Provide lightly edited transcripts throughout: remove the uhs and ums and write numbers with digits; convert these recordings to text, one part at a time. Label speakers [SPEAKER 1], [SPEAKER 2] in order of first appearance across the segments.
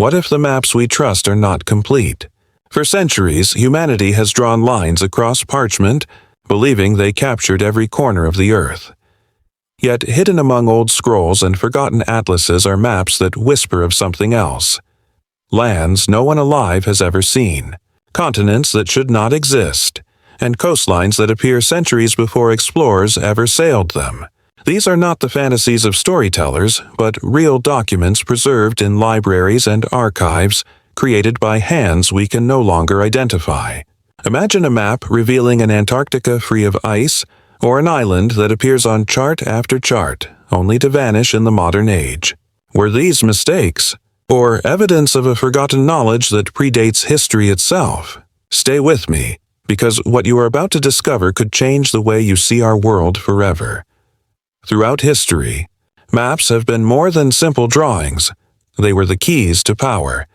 [SPEAKER 1] What if the maps we trust are not complete? For centuries, humanity has drawn lines across parchment, believing they captured every corner of the earth. Yet hidden among old scrolls and forgotten atlases are maps that whisper of something else. Lands no one alive has ever seen, continents that should not exist, and coastlines that appear centuries before explorers ever sailed them. These are not the fantasies of storytellers, but real documents preserved in libraries and archives, created by hands we can no longer identify. Imagine a map revealing an Antarctica free of ice, or an island that appears on chart after chart, only to vanish in the modern age. Were these mistakes, or evidence of a forgotten knowledge that predates history itself? Stay with me, because what you are about to discover could change the way you see our world forever. Throughout history, maps have been more than simple drawings. They were the keys to power,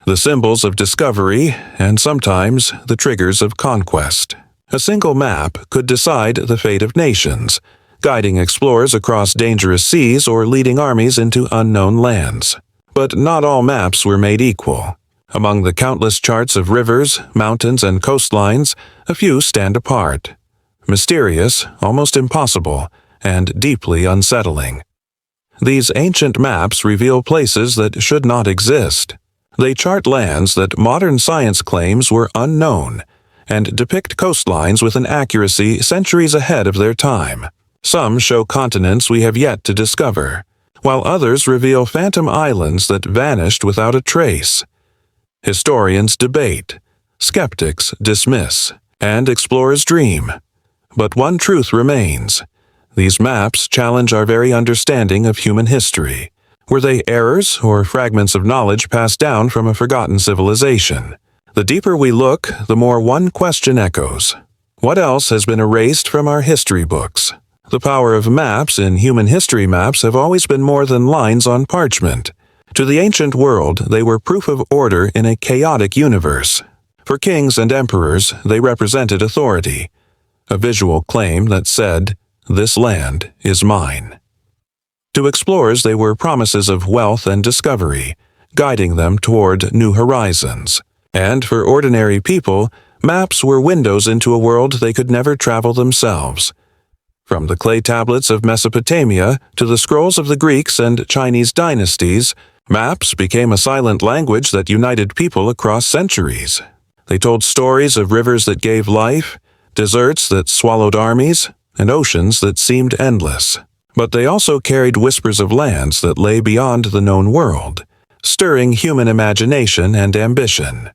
[SPEAKER 1] the symbols of discovery, and sometimes the triggers of conquest. A single map could decide the fate of nations, guiding explorers across dangerous seas or leading armies into unknown lands. But not all maps were made equal. Among the countless charts of rivers, mountains, and coastlines, a few stand apart. Mysterious, almost impossible, and deeply unsettling. These ancient maps reveal places that should not exist. They chart lands that modern science claims were unknown, and depict coastlines with an accuracy centuries ahead of their time. Some show continents we have yet to discover, while others reveal phantom islands that vanished without a trace. Historians debate, skeptics dismiss, and explorers dream. But one truth remains. These maps challenge our very understanding of human history. Were they errors or fragments of knowledge passed down from a forgotten civilization? The deeper we look, the more one question echoes. What else has been erased from our history books? The power of maps in human history maps have always been more than lines on parchment. To the ancient world, they were proof of order in a chaotic universe. For kings and emperors, they represented authority, a visual claim that said, "This land is mine." To explorers, they were promises of wealth and discovery, guiding them toward new horizons. And for ordinary people, maps were windows into a world they could never travel themselves. From the clay tablets of Mesopotamia to the scrolls of the Greeks and Chinese dynasties, maps became a silent language that united people across centuries. They told stories of rivers that gave life, deserts that swallowed armies, and oceans that seemed endless. But they also carried whispers of lands that lay beyond the known world, stirring human imagination and ambition.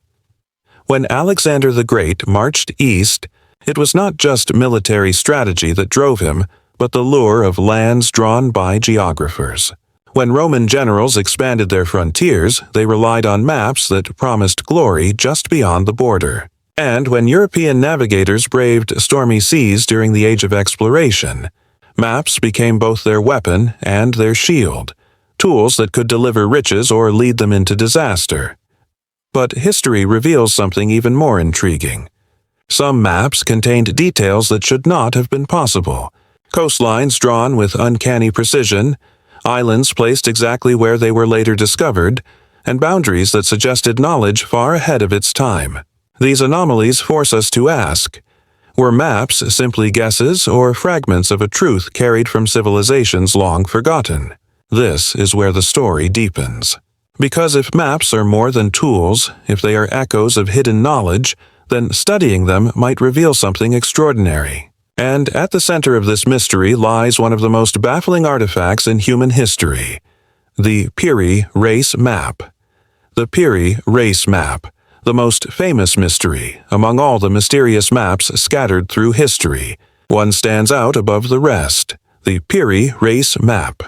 [SPEAKER 1] When Alexander the Great marched east, it was not just military strategy that drove him, but the lure of lands drawn by geographers. When Roman generals expanded their frontiers, they relied on maps that promised glory just beyond the border. And when European navigators braved stormy seas during the Age of Exploration, maps became both their weapon and their shield, tools that could deliver riches or lead them into disaster. But history reveals something even more intriguing. Some maps contained details that should not have been possible. Coastlines drawn with uncanny precision, islands placed exactly where they were later discovered, and boundaries that suggested knowledge far ahead of its time. These anomalies force us to ask, were maps simply guesses or fragments of a truth carried from civilizations long forgotten? This is where the story deepens. Because if maps are more than tools, if they are echoes of hidden knowledge, then studying them might reveal something extraordinary. And at the center of this mystery lies one of the most baffling artifacts in human history, the Piri Reis Map. The Piri Reis Map, the most famous mystery among all the mysterious maps scattered through history. One stands out above the rest, the Piri Reis Map.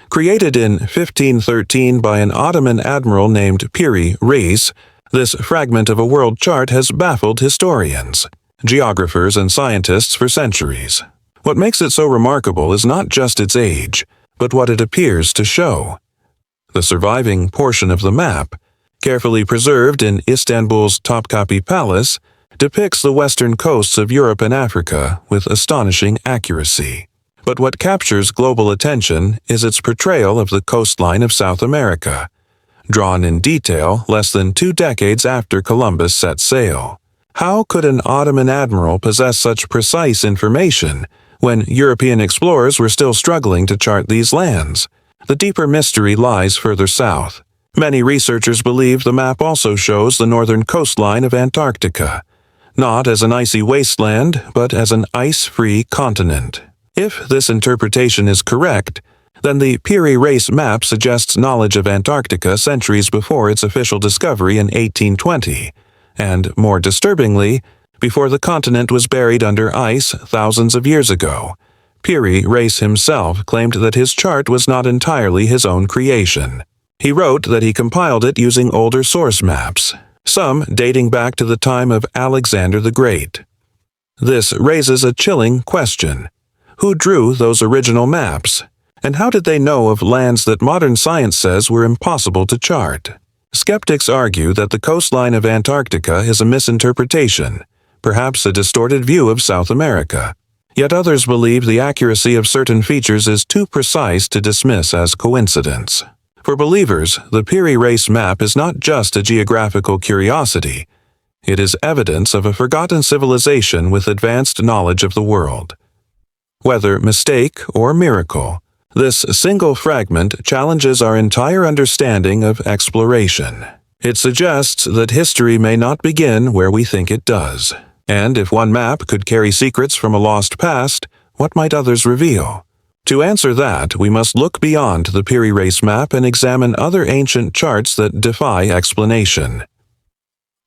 [SPEAKER 1] Created in 1513 by an Ottoman admiral named Piri Reis, this fragment of a world chart has baffled historians, geographers, and scientists for centuries. What makes it so remarkable is not just its age, but what it appears to show. The surviving portion of the map, carefully preserved in Istanbul's Topkapi Palace, depicts the western coasts of Europe and Africa with astonishing accuracy. But what captures global attention is its portrayal of the coastline of South America, drawn in detail less than 2 decades after Columbus set sail. How could an Ottoman admiral possess such precise information when European explorers were still struggling to chart these lands? The deeper mystery lies further south. Many researchers believe the map also shows the northern coastline of Antarctica, not as an icy wasteland, but as an ice-free continent. If this interpretation is correct, then the Piri Reis Map suggests knowledge of Antarctica centuries before its official discovery in 1820, and, more disturbingly, before the continent was buried under ice thousands of years ago. Piri Reis himself claimed that his chart was not entirely his own creation. He wrote that he compiled it using older source maps, some dating back to the time of Alexander the Great. This raises a chilling question. Who drew those original maps? And how did they know of lands that modern science says were impossible to chart? Skeptics argue that the coastline of Antarctica is a misinterpretation, perhaps a distorted view of South America. Yet others believe the accuracy of certain features is too precise to dismiss as coincidence. For believers, the Piri Reis Map is not just a geographical curiosity. It is evidence of a forgotten civilization with advanced knowledge of the world. Whether mistake or miracle, this single fragment challenges our entire understanding of exploration. It suggests that history may not begin where we think it does. And if one map could carry secrets from a lost past, what might others reveal? To answer that, we must look beyond the Piri Reis Map and examine other ancient charts that defy explanation.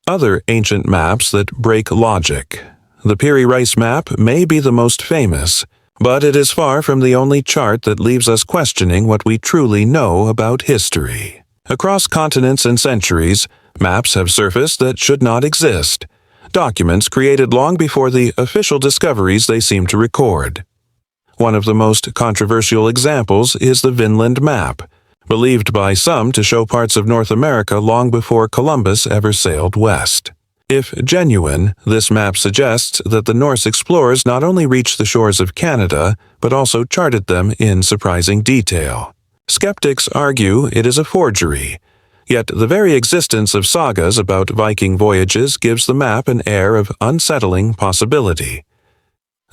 [SPEAKER 1] Other ancient maps that break logic. The Piri Reis Map may be the most famous, but it is far from the only chart that leaves us questioning what we truly know about history. Across continents and centuries, maps have surfaced that should not exist, documents created long before the official discoveries they seem to record. One of the most controversial examples is the Vinland Map, believed by some to show parts of North America long before Columbus ever sailed west. If genuine, this map suggests that the Norse explorers not only reached the shores of Canada, but also charted them in surprising detail. Skeptics argue it is a forgery, yet the very existence of sagas about Viking voyages gives the map an air of unsettling possibility.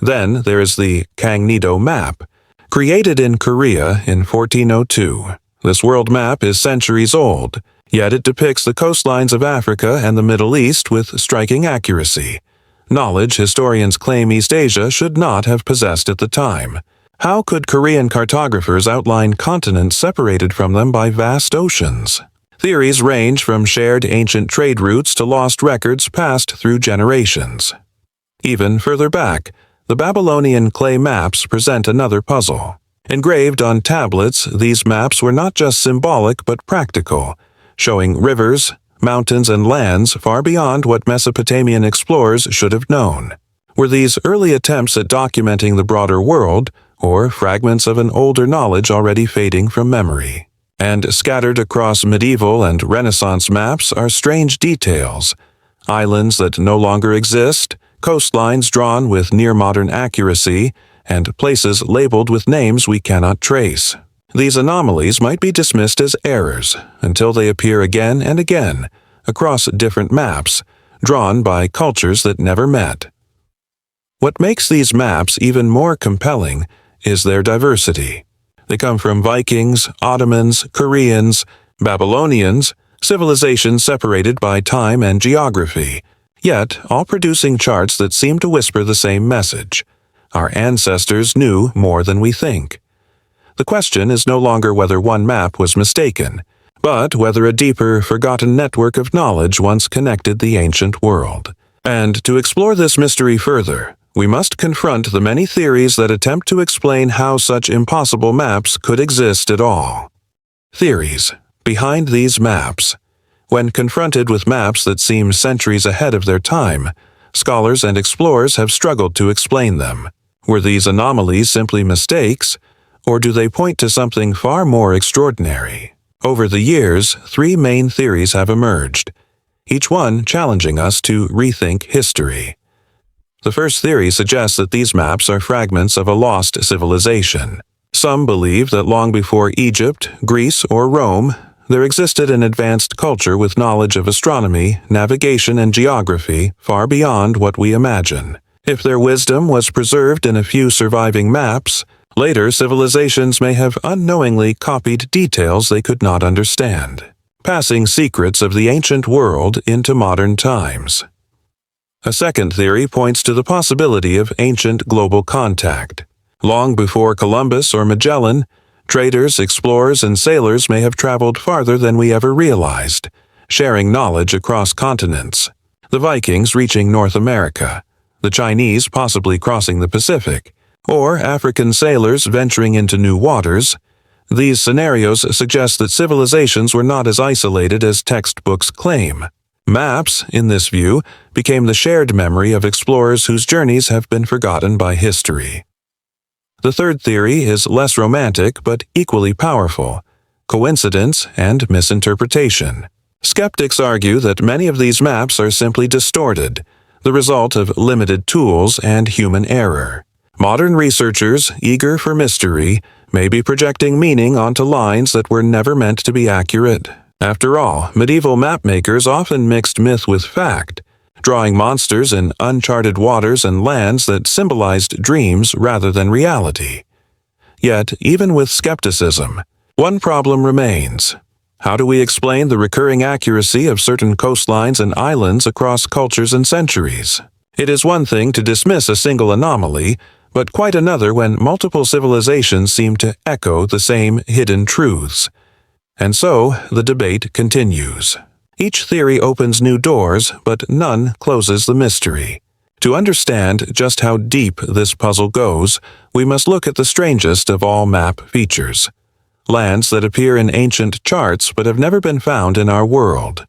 [SPEAKER 1] Then there is the Kangnido Map, created in Korea in 1402. This world map is centuries old, yet it depicts the coastlines of Africa and the Middle East with striking accuracy, knowledge historians claim East Asia should not have possessed at the time. How could Korean cartographers outline continents separated from them by vast oceans? Theories range from shared ancient trade routes to lost records passed through generations. Even further back, the Babylonian clay maps present another puzzle. Engraved on tablets, these maps were not just symbolic but practical, showing rivers, mountains, and lands far beyond what Mesopotamian explorers should have known. Were these early attempts at documenting the broader world, or fragments of an older knowledge already fading from memory? And scattered across medieval and Renaissance maps are strange details: islands that no longer exist, coastlines drawn with near-modern accuracy, and places labeled with names we cannot trace. These anomalies might be dismissed as errors until they appear again and again across different maps, drawn by cultures that never met. What makes these maps even more compelling is their diversity. They come from Vikings, Ottomans, Koreans, Babylonians, civilizations separated by time and geography, yet all producing charts that seem to whisper the same message. Our ancestors knew more than we think. The question is no longer whether one map was mistaken, but whether a deeper, forgotten network of knowledge once connected the ancient world. And to explore this mystery further, we must confront the many theories that attempt to explain how such impossible maps could exist at all. Theories behind these maps. When confronted with maps that seem centuries ahead of their time, scholars and explorers have struggled to explain them. Were these anomalies simply mistakes, or do they point to something far more extraordinary? Over the years, 3 main theories have emerged, each one challenging us to rethink history. The first theory suggests that these maps are fragments of a lost civilization. Some believe that long before Egypt, Greece, or Rome, there existed an advanced culture with knowledge of astronomy, navigation, and geography far beyond what we imagine. If their wisdom was preserved in a few surviving maps, later civilizations may have unknowingly copied details they could not understand, passing secrets of the ancient world into modern times. A second theory points to the possibility of ancient global contact. Long before Columbus or Magellan, traders, explorers, and sailors may have traveled farther than we ever realized, sharing knowledge across continents. The Vikings reaching North America, the Chinese possibly crossing the Pacific, or African sailors venturing into new waters. These scenarios suggest that civilizations were not as isolated as textbooks claim. Maps, in this view, became the shared memory of explorers whose journeys have been forgotten by history. The third theory is less romantic but equally powerful: coincidence and misinterpretation. Skeptics argue that many of these maps are simply distorted, the result of limited tools and human error. Modern researchers, eager for mystery, may be projecting meaning onto lines that were never meant to be accurate. After all, medieval mapmakers often mixed myth with fact, drawing monsters in uncharted waters and lands that symbolized dreams rather than reality. Yet, even with skepticism, one problem remains. How do we explain the recurring accuracy of certain coastlines and islands across cultures and centuries? It is one thing to dismiss a single anomaly, but quite another when multiple civilizations seem to echo the same hidden truths. And so, the debate continues. Each theory opens new doors, but none closes the mystery. To understand just how deep this puzzle goes, we must look at the strangest of all map features: lands that appear in ancient charts but have never been found in our world.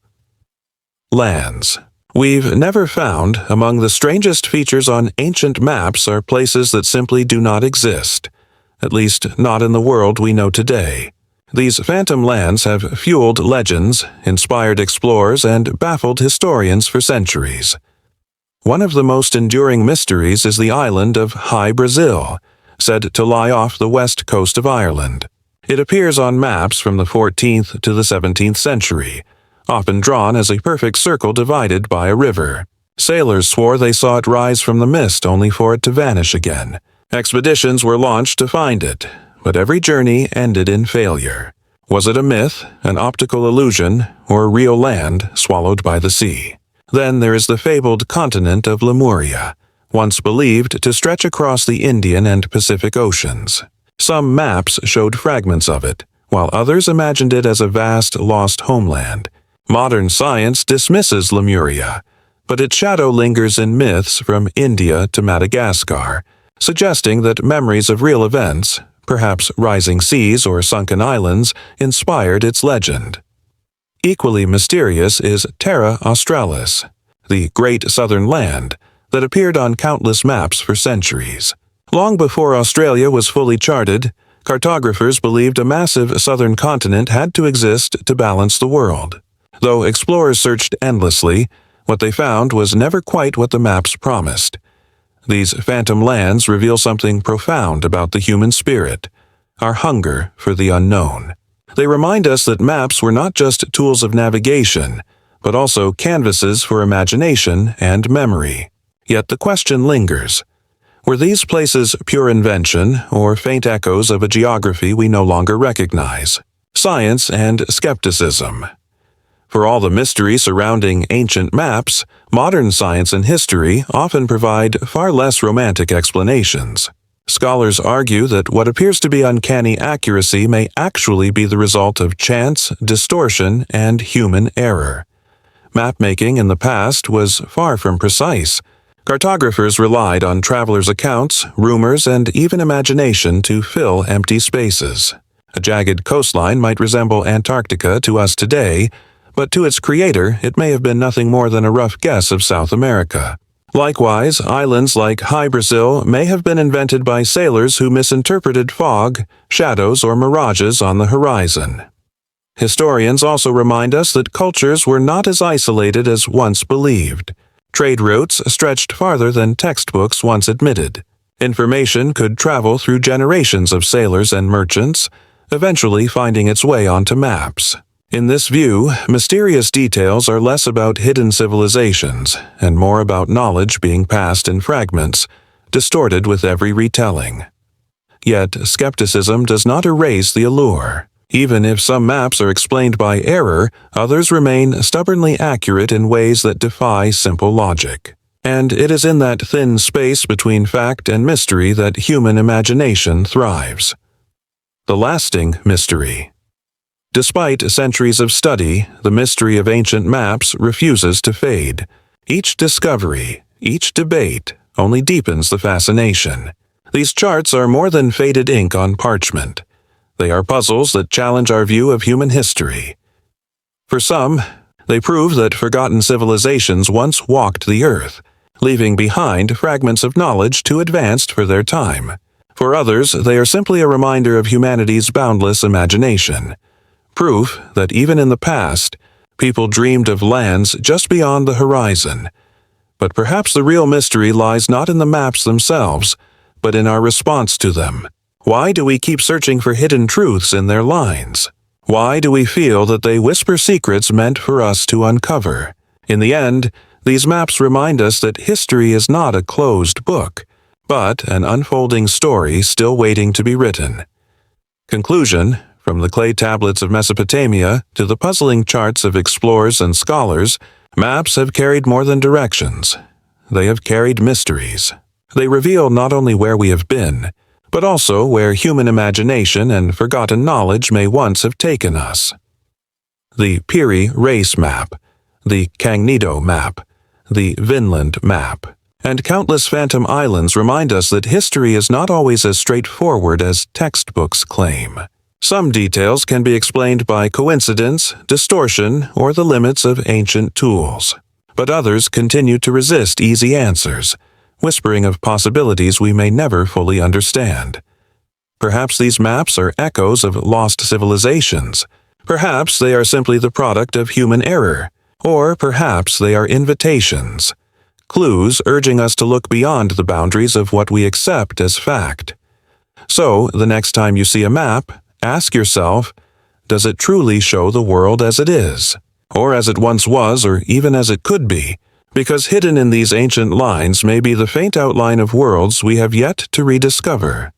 [SPEAKER 1] Lands. We've never found. Among the strangest features on ancient maps are places that simply do not exist, at least not in the world we know today. These phantom lands have fueled legends, inspired explorers, and baffled historians for centuries. One of the most enduring mysteries is the island of Hy-Brasil, said to lie off the west coast of Ireland. It appears on maps from the 14th to the 17th century, often drawn as a perfect circle divided by a river. Sailors swore they saw it rise from the mist only for it to vanish again. Expeditions were launched to find it, but every journey ended in failure. Was it a myth, an optical illusion, or real land swallowed by the sea? Then there is the fabled continent of Lemuria, once believed to stretch across the Indian and Pacific Oceans. Some maps showed fragments of it, while others imagined it as a vast lost homeland. Modern science dismisses Lemuria, but its shadow lingers in myths from India to Madagascar, suggesting that memories of real events, perhaps rising seas or sunken islands, inspired its legend. Equally mysterious is Terra Australis, the Great Southern Land, that appeared on countless maps for centuries. Long before Australia was fully charted, cartographers believed a massive southern continent had to exist to balance the world. Though explorers searched endlessly, what they found was never quite what the maps promised. These phantom lands reveal something profound about the human spirit, our hunger for the unknown. They remind us that maps were not just tools of navigation, but also canvases for imagination and memory. Yet the question lingers: were these places pure invention or faint echoes of a geography we no longer recognize? Science and skepticism. For all the mystery surrounding ancient maps, modern science and history often provide far less romantic explanations. Scholars argue that what appears to be uncanny accuracy may actually be the result of chance, distortion, and human error. Mapmaking in the past was far from precise. Cartographers relied on travelers' accounts, rumors, and even imagination to fill empty spaces. A jagged coastline might resemble Antarctica to us today, but to its creator it may have been nothing more than a rough guess of South America. Likewise, islands like Hy-Brasil may have been invented by sailors who misinterpreted fog, shadows, or mirages on the horizon. Historians also remind us that cultures were not as isolated as once believed. Trade routes stretched farther than textbooks once admitted. Information could travel through generations of sailors and merchants, eventually finding its way onto maps. In this view, mysterious details are less about hidden civilizations and more about knowledge being passed in fragments, distorted with every retelling. Yet, skepticism does not erase the allure. Even if some maps are explained by error, others remain stubbornly accurate in ways that defy simple logic. And it is in that thin space between fact and mystery that human imagination thrives. The lasting mystery. Despite centuries of study, the mystery of ancient maps refuses to fade. Each discovery, each debate, only deepens the fascination. These charts are more than faded ink on parchment. They are puzzles that challenge our view of human history. For some, they prove that forgotten civilizations once walked the earth, leaving behind fragments of knowledge too advanced for their time. For others, they are simply a reminder of humanity's boundless imagination. Proof that even in the past, people dreamed of lands just beyond the horizon. But perhaps the real mystery lies not in the maps themselves, but in our response to them. Why do we keep searching for hidden truths in their lines? Why do we feel that they whisper secrets meant for us to uncover? In the end, these maps remind us that history is not a closed book, but an unfolding story still waiting to be written. Conclusion: from the clay tablets of Mesopotamia to the puzzling charts of explorers and scholars, maps have carried more than directions. They have carried mysteries. They reveal not only where we have been, but also where human imagination and forgotten knowledge may once have taken us. The Piri Reis Map, the Kangnido Map, the Vinland Map, and countless phantom islands remind us that history is not always as straightforward as textbooks claim. Some details can be explained by coincidence, distortion, or the limits of ancient tools. But others continue to resist easy answers, whispering of possibilities we may never fully understand. Perhaps these maps are echoes of lost civilizations. Perhaps they are simply the product of human error. Or perhaps they are invitations, clues urging us to look beyond the boundaries of what we accept as fact. So, the next time you see a map, ask yourself, does it truly show the world as it is? Or as it once was, or even as it could be? Because hidden in these ancient lines may be the faint outline of worlds we have yet to rediscover.